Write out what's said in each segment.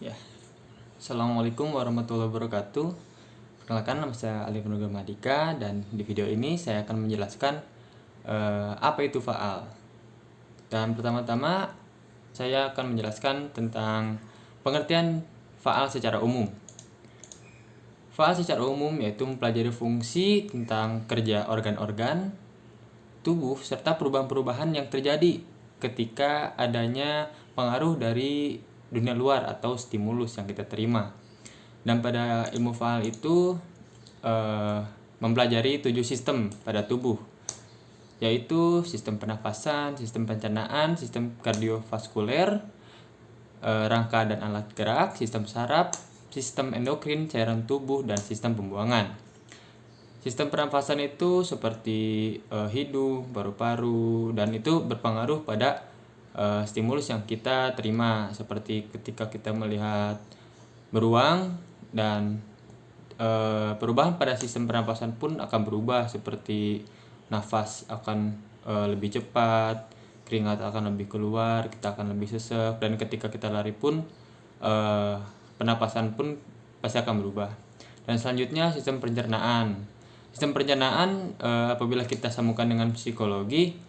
Ya, Assalamualaikum warahmatullahi wabarakatuh. Perkenalkan, nama saya Alif Nuga Madika, dan di video ini saya akan menjelaskan apa itu faal. Dan pertama-tama saya akan menjelaskan tentang pengertian faal secara umum. Faal secara umum yaitu mempelajari fungsi tentang kerja organ-organ tubuh serta perubahan-perubahan yang terjadi ketika adanya pengaruh dari dunia luar atau stimulus yang kita terima. Dan pada ilmu faal itu mempelajari 7 sistem pada tubuh, yaitu sistem pernafasan, sistem pencernaan, sistem kardiovaskuler, rangka dan alat gerak, sistem saraf, sistem endokrin, cairan tubuh, dan sistem pembuangan. Sistem pernafasan itu seperti hidung, paru-paru, dan itu berpengaruh pada stimulus yang kita terima, seperti ketika kita melihat beruang, dan perubahan pada sistem pernapasan pun akan berubah, seperti nafas akan lebih cepat, keringat akan lebih keluar, kita akan lebih sesak, dan ketika kita lari pun pernapasan pun pasti akan berubah. Dan selanjutnya sistem pencernaan. Sistem pencernaan apabila kita sambungkan dengan psikologi,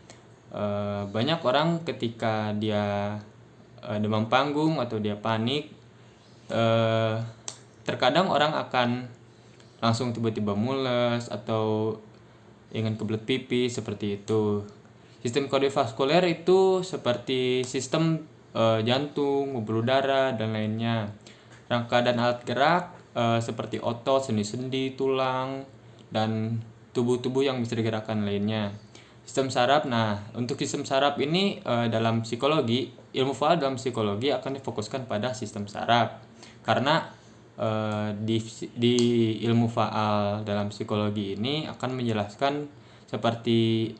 banyak orang ketika dia demam panggung atau dia panik, terkadang orang akan langsung tiba-tiba mules atau ingin kebelet pipis, seperti itu. Sistem kardiovaskuler itu seperti sistem jantung, pembuluh darah, dan lainnya. Rangka dan alat gerak seperti otot, sendi-sendi, tulang, dan tubuh-tubuh yang bisa digerakkan lainnya. Sistem saraf. Nah, untuk sistem saraf ini dalam psikologi, ilmu faal dalam psikologi akan difokuskan pada sistem saraf, karena di ilmu faal dalam psikologi ini akan menjelaskan seperti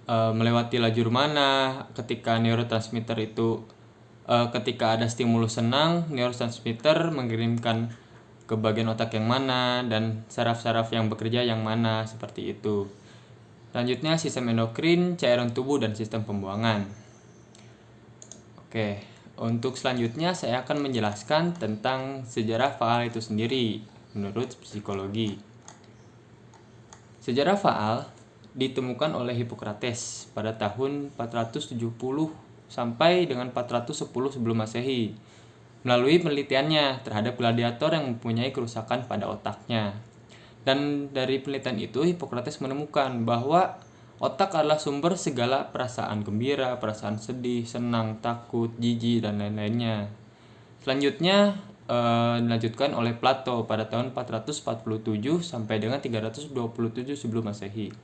melewati lajur mana ketika neurotransmitter itu ketika ada stimulus senang, neurotransmitter mengirimkan ke bagian otak yang mana, dan saraf-saraf yang bekerja yang mana, seperti itu. Selanjutnya sistem endokrin, cairan tubuh, dan sistem pembuangan. Oke, untuk selanjutnya saya akan menjelaskan tentang sejarah faal itu sendiri menurut psikologi. Sejarah faal ditemukan oleh Hippocrates pada tahun 470 sampai dengan 410 sebelum Masehi melalui penelitiannya terhadap gladiator yang mempunyai kerusakan pada otaknya. Dan dari penelitian itu Hippocrates menemukan bahwa otak adalah sumber segala perasaan gembira, perasaan sedih, senang, takut, jijik, dan lain-lainnya. Selanjutnya dilanjutkan oleh Plato pada tahun 447 sampai dengan 327 sebelum Masehi.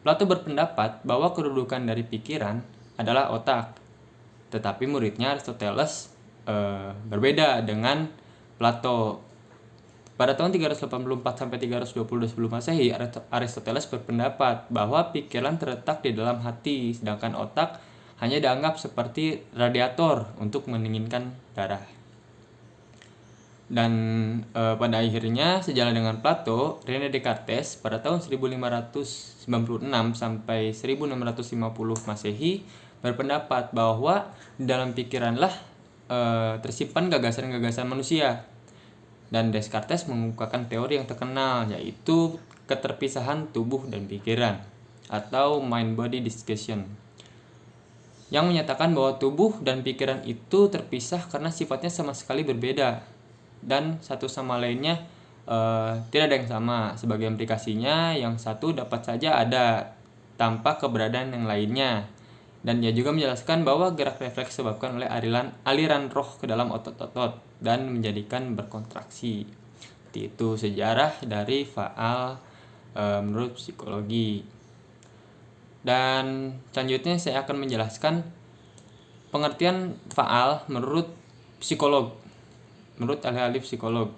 Plato berpendapat bahwa kedudukan dari pikiran adalah otak, tetapi muridnya Aristoteles berbeda dengan Plato. Pada tahun 384 sampai 322 sebelum Masehi, Aristoteles berpendapat bahwa pikiran terletak di dalam hati, sedangkan otak hanya dianggap seperti radiator untuk mendinginkan darah. Dan pada akhirnya sejalan dengan Plato, René Descartes pada tahun 1596 sampai 1650 Masehi berpendapat bahwa di dalam pikiranlah tersimpan gagasan-gagasan manusia. Dan Descartes mengemukakan teori yang terkenal, yaitu keterpisahan tubuh dan pikiran atau mind-body dissociation, yang menyatakan bahwa tubuh dan pikiran itu terpisah karena sifatnya sama sekali berbeda dan satu sama lainnya tidak ada yang sama. Sebagai implikasinya, yang satu dapat saja ada tanpa keberadaan yang lainnya. Dan dia juga menjelaskan bahwa gerak refleks disebabkan oleh aliran roh ke dalam otot-otot dan menjadikan berkontraksi. Itu sejarah dari faal menurut psikologi. Dan selanjutnya saya akan menjelaskan pengertian faal menurut psikolog, menurut ahli-ahli psikolog.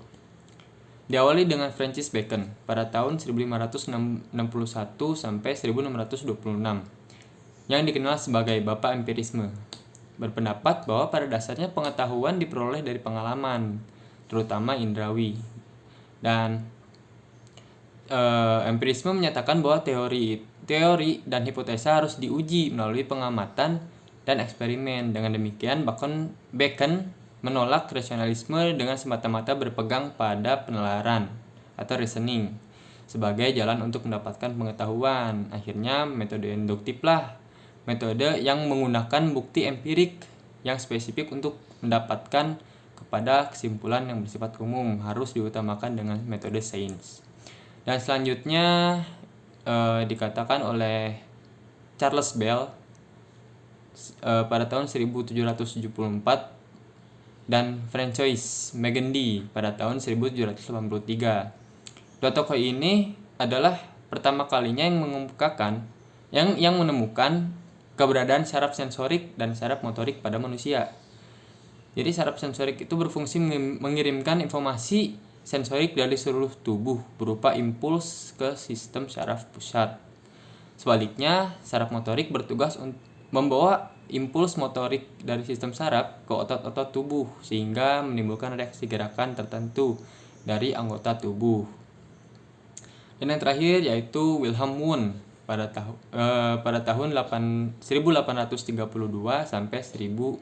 Diawali dengan Francis Bacon pada tahun 1561 sampai 1626, yang dikenal sebagai Bapak Empirisme, berpendapat bahwa pada dasarnya pengetahuan diperoleh dari pengalaman, terutama indrawi. Dan empirisme menyatakan bahwa teori dan hipotesa harus diuji melalui pengamatan dan eksperimen. Dengan demikian, Bacon menolak rasionalisme dengan semata-mata berpegang pada penalaran atau reasoning sebagai jalan untuk mendapatkan pengetahuan. Akhirnya metode induktif lah, metode yang menggunakan bukti empirik yang spesifik untuk mendapatkan kepada kesimpulan yang bersifat umum, harus diutamakan dengan metode sains. Dan selanjutnya dikatakan oleh Charles Bell pada tahun 1774 dan Francois Magendie pada tahun 1783. Dua tokoh ini adalah pertama kalinya yang mengemukakan yang menemukan keberadaan saraf sensorik dan saraf motorik pada manusia. Jadi saraf sensorik itu berfungsi mengirimkan informasi sensorik dari seluruh tubuh berupa impuls ke sistem saraf pusat. Sebaliknya, saraf motorik bertugas untuk membawa impuls motorik dari sistem saraf ke otot-otot tubuh sehingga menimbulkan reaksi gerakan tertentu dari anggota tubuh. Dan yang terakhir yaitu Wilhelm Wundt pada tahun 1832 sampai 1920.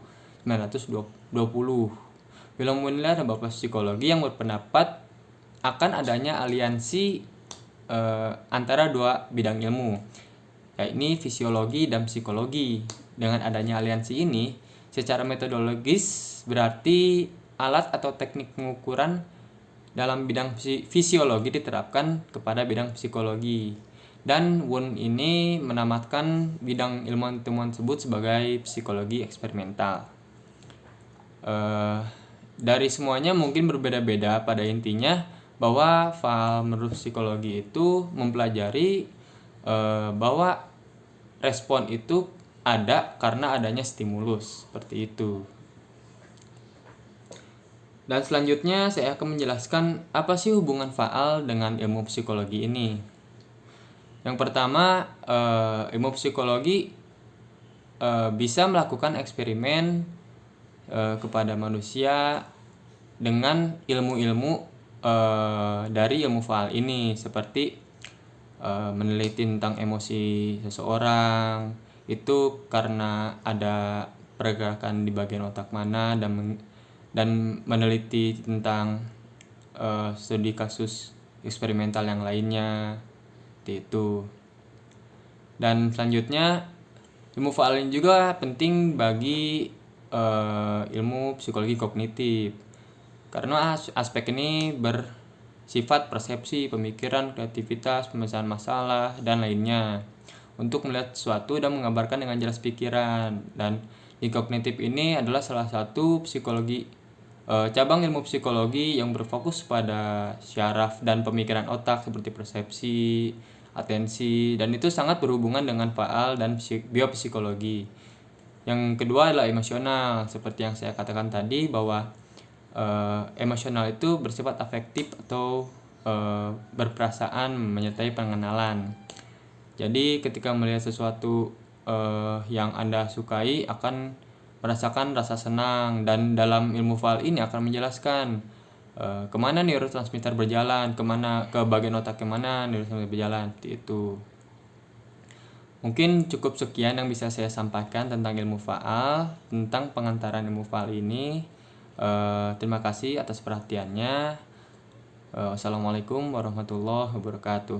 Wilhelm Wundt adalah bapak psikologi yang berpendapat akan adanya aliansi antara dua bidang ilmu, yakni fisiologi dan psikologi. Dengan adanya aliansi ini, secara metodologis berarti alat atau teknik pengukuran dalam bidang fisiologi diterapkan kepada bidang psikologi. Dan Wundt ini menamatkan bidang ilmu temuan tersebut sebagai psikologi eksperimental. Dari semuanya mungkin berbeda-beda, pada intinya bahwa faham menurut psikologi itu mempelajari bahwa respon itu ada karena adanya stimulus, seperti itu. Dan selanjutnya saya akan menjelaskan apa sih hubungan faal dengan ilmu psikologi ini. Yang pertama, ilmu psikologi bisa melakukan eksperimen kepada manusia dengan ilmu-ilmu dari ilmu faal ini, seperti meneliti tentang emosi seseorang itu karena ada pergerakan di bagian otak mana, dan meneliti tentang studi kasus eksperimental yang lainnya, seperti itu. Dan selanjutnya, ilmu faal ini juga penting bagi ilmu psikologi kognitif karena aspek ini bersifat persepsi, pemikiran, kreativitas, pemecahan masalah, dan lainnya untuk melihat sesuatu dan menggambarkan dengan jelas pikiran. Dan di kognitif ini adalah salah satu cabang ilmu psikologi yang berfokus pada syaraf dan pemikiran otak seperti persepsi, atensi, dan itu sangat berhubungan dengan faal dan biopsikologi. Yang kedua adalah emosional, seperti yang saya katakan tadi bahwa emosional itu bersifat afektif atau berperasaan menyertai pengenalan. Jadi ketika melihat sesuatu yang Anda sukai akan merasakan rasa senang, dan dalam ilmu faal ini akan menjelaskan kemana neurotransmitter berjalan, ke bagian otak kemana neurotransmitter berjalan, seperti itu. Mungkin cukup sekian yang bisa saya sampaikan tentang ilmu faal, tentang pengantaran ilmu faal ini. Terima kasih atas perhatiannya. Wassalamualaikum warahmatullahi wabarakatuh.